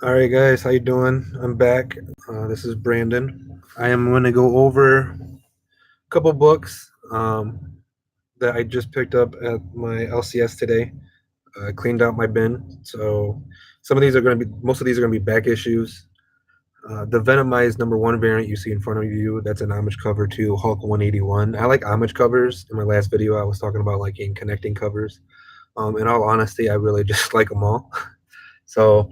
All right, guys, how you doing? I'm back. This is Brandon. I am going to go over a couple books that I just picked up at my LCS today. I cleaned out my bin, so most of these are going to be back issues. The Venomized #1 variant you see in front of you, that's an homage cover to Hulk 181. I like homage covers. In my last video, I was talking about liking connecting covers. In all honesty, I really just like them all. So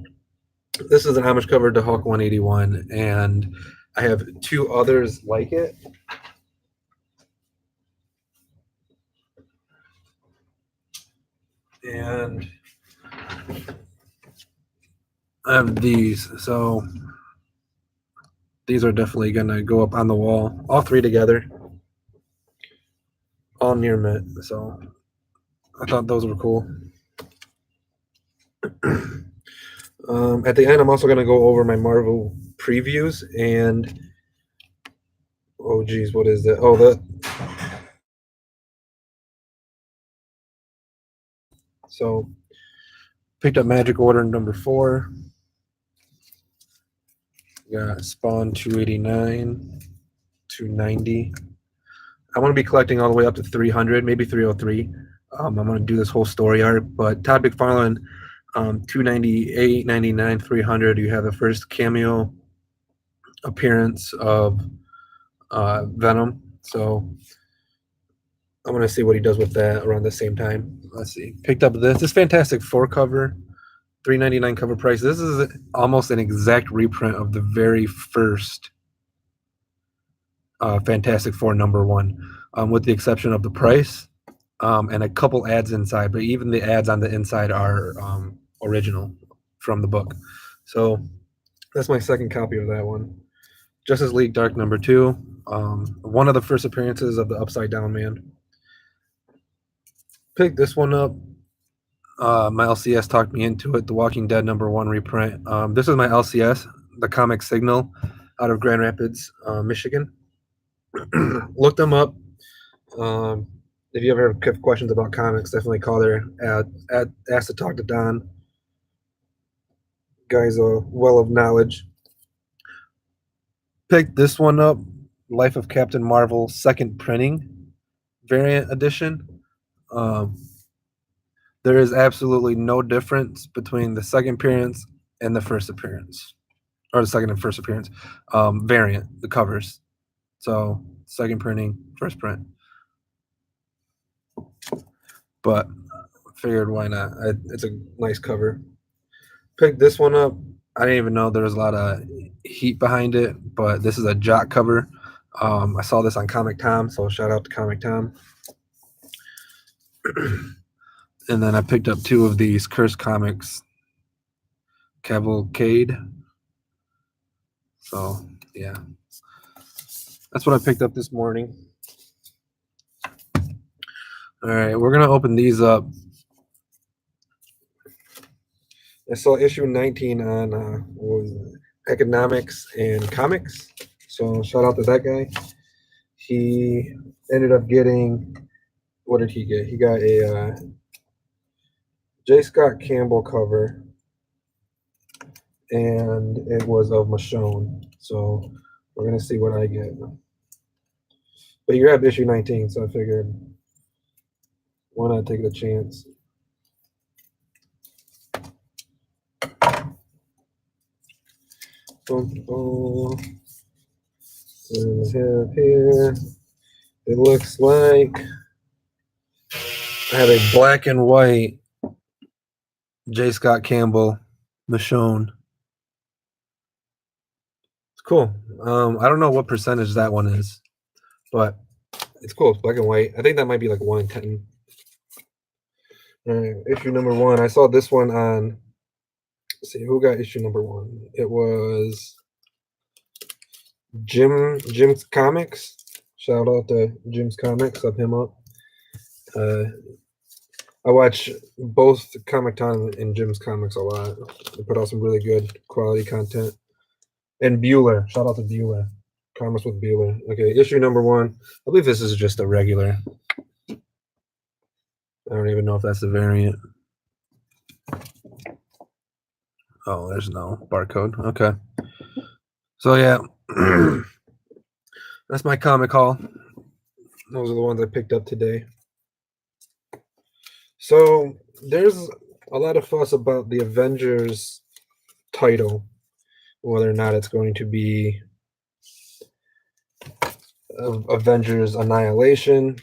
this is an homage cover to Hulk 181, and I have two others like it. And I have these. So these are definitely going to go up on the wall, all three together, all near mint. So I thought those were cool. At the end, I'm also going to go over my Marvel previews and oh geez, what is that? Oh, so picked up Magic Order #4. Got Spawn 289, 290. I want to be collecting all the way up to 300, maybe 303. I'm going to do this whole story arc, but Todd McFarlane, 298, 99, 300. You have the first cameo appearance of Venom. So I'm going to see what he does with that around the same time. Let's see. Picked up this Fantastic Four cover, $3.99 cover price. This is almost an exact reprint of the very first Fantastic Four #1, with the exception of the price and a couple ads inside. But even the ads on the inside are original from the book. So that's my second copy of that one. Justice League Dark #2, one of the first appearances of the Upside Down Man. Picked this one up. My LCS talked me into it. The Walking Dead #1 reprint. This is my LCS, the Comic Signal, out of Grand Rapids, Michigan. Look them up. If you ever have questions about comics, definitely call there. Ask to talk to Don. Guy's a well of knowledge. Picked this one up, Life of Captain Marvel, second printing, variant edition. There is absolutely no difference between the second appearance and the first appearance, or the second and first appearance variant, the covers. So second printing, first print. But figured why not? It's a nice cover. Picked this one up. I didn't even know there was a lot of heat behind it, but this is a Jock cover. I saw this on Comic Tom, so shout out to Comic Tom. And then I picked up two of these Curse Comics Cavalcade. So yeah, that's what I picked up this morning. All right, we're gonna open these up. I saw issue 19 on what was it? Economics and Comics. So shout out to that guy. He ended up getting, what did he get? He got a J. Scott Campbell cover, and it was of Michonne. So we're gonna see what I get. But you have issue 19, so I figured why not take the chance. What do we have here? It looks like I have a black and white J. Scott Campbell Michonne. It's cool. I don't know what percentage that one is, but it's cool. It's black and white. I think that might be like 1 in 10. All right, issue #1. I saw this one on. Let's see who got issue #1. It was Jim's Comics. Shout out to Jim's Comics. Up him up. I watch both Comic Con and Jim's Comics a lot. They put out some really good quality content. And Bueller. Shout out to Bueller. Comics with Bueller. Okay, issue #1. I believe this is just a regular. I don't even know if that's the variant. Oh, there's no barcode. Okay. So yeah, that's my comic haul. Those are the ones I picked up today. So there's a lot of fuss about the Avengers title, whether or not it's going to be Avengers Annihilation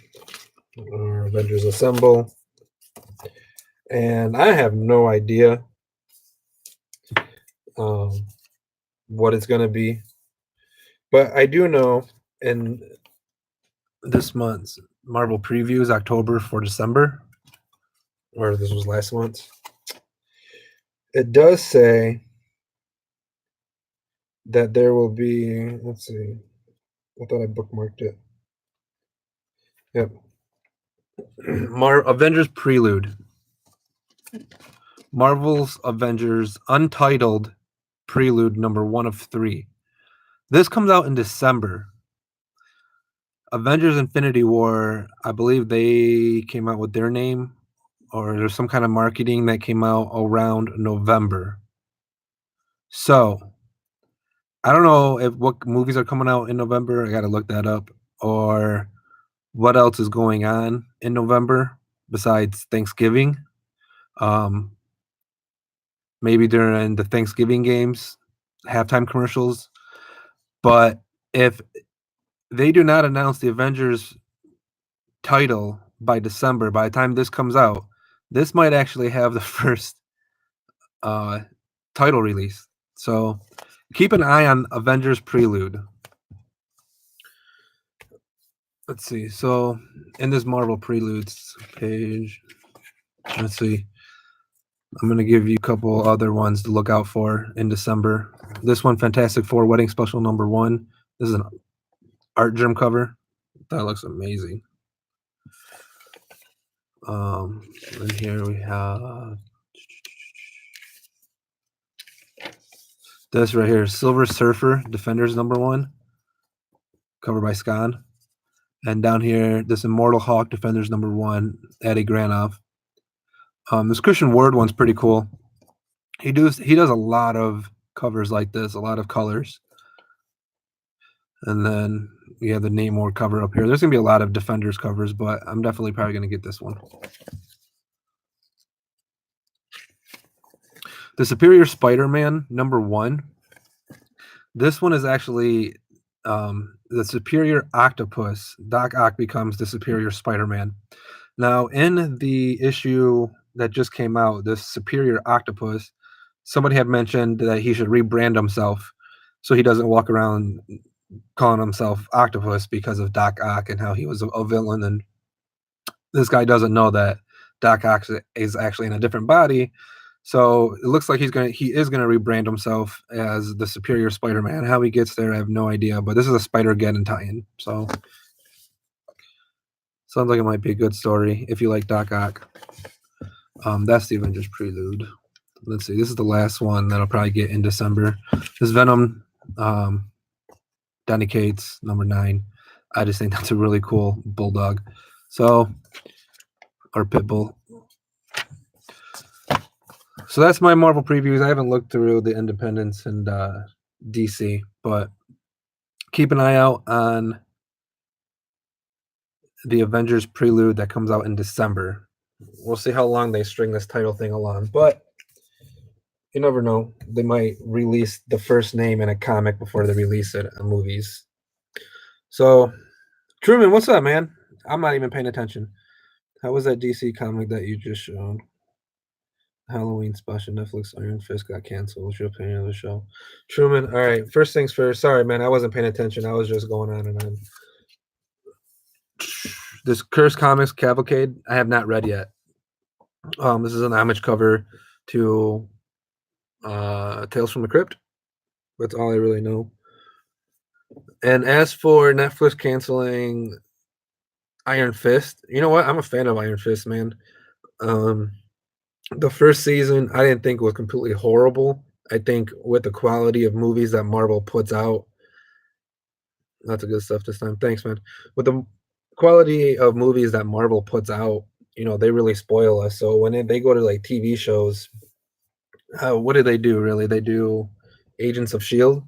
or Avengers Assemble. And I have no idea what it's going to be. But I do know in this month's Marvel previews, October for December, or this was last month, it does say that there will be, let's see, I thought I bookmarked it. Yep. Avengers Prelude. Marvel's Avengers Untitled Prelude #1 of 3. This comes out in December. Avengers Infinity War, I believe they came out with their name, or there's some kind of marketing that came out around November. So I don't know if what movies are coming out in November. I got to look that up. Or what else is going on in November besides Thanksgiving. Maybe during the Thanksgiving games, halftime commercials. But if they do not announce the Avengers title by December, by the time this comes out, this might actually have the first title release. So keep an eye on Avengers Prelude. Let's see. So in this Marvel Preludes page, let's see. I'm going to give you a couple other ones to look out for in December. This one, Fantastic Four Wedding Special #1. This is an art germ cover. That looks amazing. And here we have this right here, Silver Surfer Defenders #1, covered by Scan. And down here, this Immortal Hawk Defenders #1, Eddie Granoff. This Christian Ward one's pretty cool. He does a lot of covers like this, a lot of colors. And then we have the Namor cover up here. There's gonna be a lot of Defenders covers, but I'm definitely probably gonna get this one. The Superior Spider-Man #1. This one is actually the Superior Octopus. Doc Ock becomes the Superior Spider-Man. Now, in the issue that just came out, this Superior Octopus, somebody had mentioned that he should rebrand himself so he doesn't walk around calling himself Octopus because of Doc Ock and how he was a villain. And this guy doesn't know that Doc Ock is actually in a different body. So it looks like he is gonna rebrand himself as the Superior Spider-Man. How he gets there, I have no idea. But this is a Spider-Geddon tie-in, so sounds like it might be a good story if you like Doc Ock. That's the Avengers Prelude. Let's see. This is the last one that I'll probably get in December. This Venom, Donny Cates #9. I just think that's a really cool bulldog. So, or pit bull. So that's my Marvel previews. I haven't looked through the Independents and DC, but keep an eye out on the Avengers Prelude that comes out in December. We'll see how long they string this title thing along, but you never know. They might release the first name in a comic before they release it in movies. So, Truman, what's up, man? I'm not even paying attention. How was that DC comic that you just showed? Halloween special, Netflix Iron Fist got canceled. What's your opinion of the show? Truman, all right. First things first. Sorry, man. I wasn't paying attention. I was just going on and on. This Curse Comics Cavalcade, I have not read yet. This is an homage cover to Tales from the Crypt. That's all I really know. And as for Netflix canceling Iron Fist, you know what? I'm a fan of Iron Fist, man. The first season I didn't think was completely horrible. I think with the quality of movies that Marvel puts out, lots of good stuff this time. Thanks, man. With the quality of movies that Marvel puts out, you know, they really spoil us. So when they go to like TV shows, What did they do? Really, they do Agents of Shield.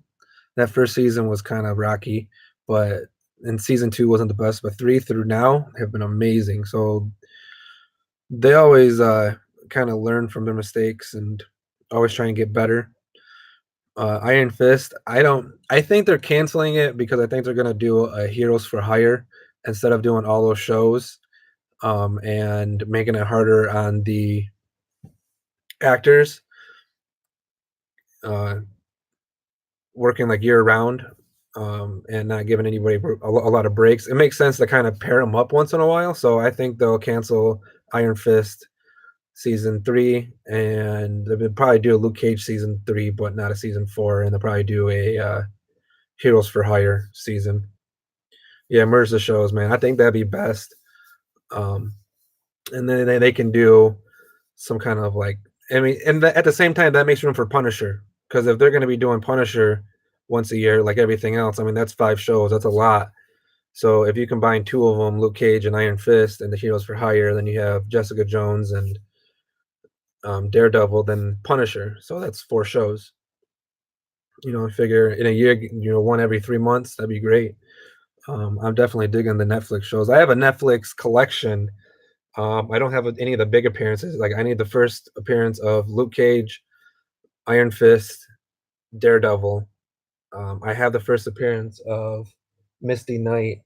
That first season was kind of rocky, but and season two wasn't the best. But three through now have been amazing. So they always kind of learn from their mistakes and always try and get better. Iron Fist, I don't. I think they're canceling it because I think they're gonna do a Heroes for Hire instead of doing all those shows, and making it harder on the actors, uh, working like year round, and not giving anybody a lot of breaks. It makes sense to kind of pair them up once in a while. So I think they'll cancel Iron Fist season three, and they'll probably do a Luke Cage season three, but not a season four, and they'll probably do a Heroes for Hire season. Yeah, merge the shows, man. I think that'd be best. Um, and then they can do some kind of like, I mean, and at the same time, that makes room for Punisher because if they're going to be doing Punisher once a year, like everything else, I mean, that's 5 shows. That's a lot. So if you combine two of them, Luke Cage and Iron Fist, and the Heroes for Hire, then you have Jessica Jones and Daredevil, then Punisher. So that's 4 shows. I figure in a year, one every 3 months, that'd be great. I'm definitely digging the Netflix shows. I have a Netflix collection. I don't have any of the big appearances. Like I need the first appearance of Luke Cage, Iron Fist, Daredevil. I have the first appearance of Misty Knight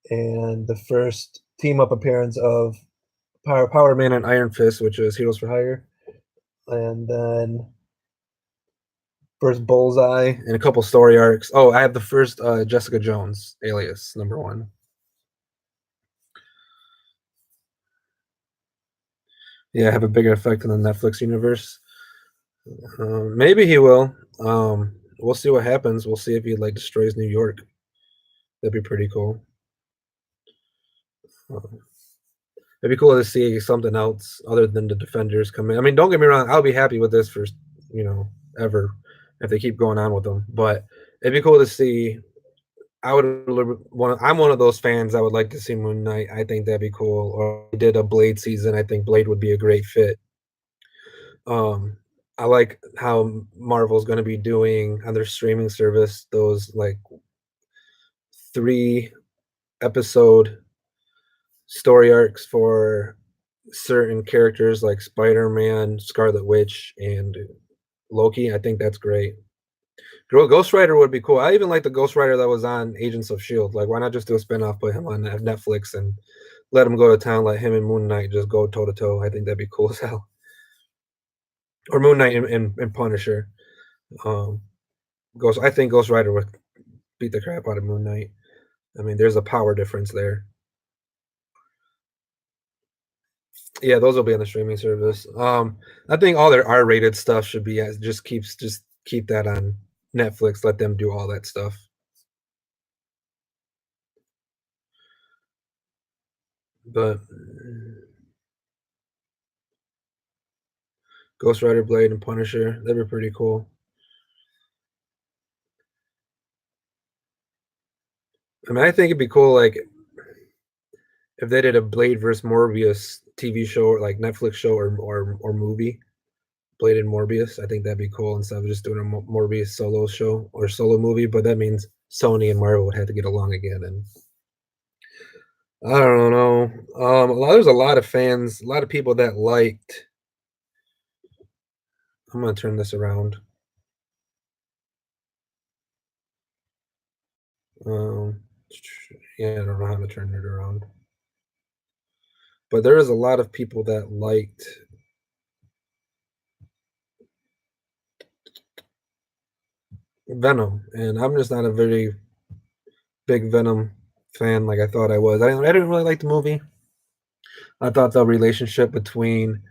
and the first team up appearance of Power Man and Iron Fist, which is Heroes for Hire, and then first Bullseye and a couple story arcs. Oh, I have the first Jessica Jones alias #1. Yeah, have a bigger effect in the Netflix universe. Maybe he will. We'll see what happens. We'll see if he like destroys New York. That'd be pretty cool. Uh, it'd be cool to see something else other than the Defenders come in. I mean, don't get me wrong. I'll be happy with this for ever if they keep going on with them. But it'd be cool to see. I would want. I'm one of those fans. I would like to see Moon Knight. I think that'd be cool. Or we did a Blade season. I think Blade would be a great fit. Um, I like how Marvel's going to be doing on their streaming service those like 3 episode story arcs for certain characters like Spider-Man, Scarlet Witch, and Loki. I think that's great. Ghost Rider would be cool. I even like the Ghost Rider that was on Agents of Shield. Like, why not just do a spinoff, put him on Netflix, and let him go to town, let him and Moon Knight just go toe to toe. I think that'd be cool as hell. Or Moon Knight and Punisher. Um, I think Ghost Rider would beat the crap out of Moon Knight. I mean, there's a power difference there. Yeah, those will be on the streaming service. I think all their R-rated stuff should be just keep that on Netflix. Let them do all that stuff. But Ghost Rider, Blade, and Punisher, they were pretty cool. I mean, I think it'd be cool, like if they did a Blade versus Morbius TV show, or like Netflix show or movie. Blade and Morbius. I think that'd be cool instead of just doing a Morbius solo show or solo movie. But that means Sony and Marvel would have to get along again, and I don't know. There's a lot of fans, a lot of people that liked. I'm gonna turn this around. Um, yeah, I don't know how to turn it around, but there is a lot of people that liked Venom, and I'm just not a very big Venom fan like I thought I was. I didn't really like the movie. I thought the relationship between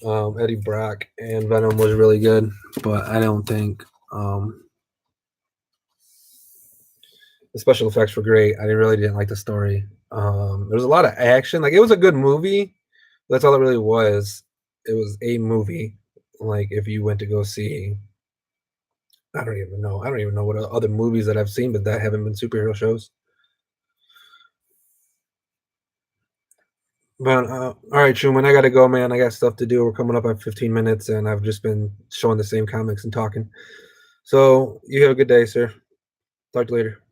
Eddie Brock and Venom was really good, but I don't think the special effects were great. I really didn't like the story. There was a lot of action. Like it was a good movie. That's all it really was. It was a movie. Like if you went to go see, I don't even know. I don't even know what other movies that I've seen, but that haven't been superhero shows. But all right, Truman, I gotta go, man. I got stuff to do. We're coming up on 15 minutes, and I've just been showing the same comics and talking. So you have a good day, sir. Talk to you later.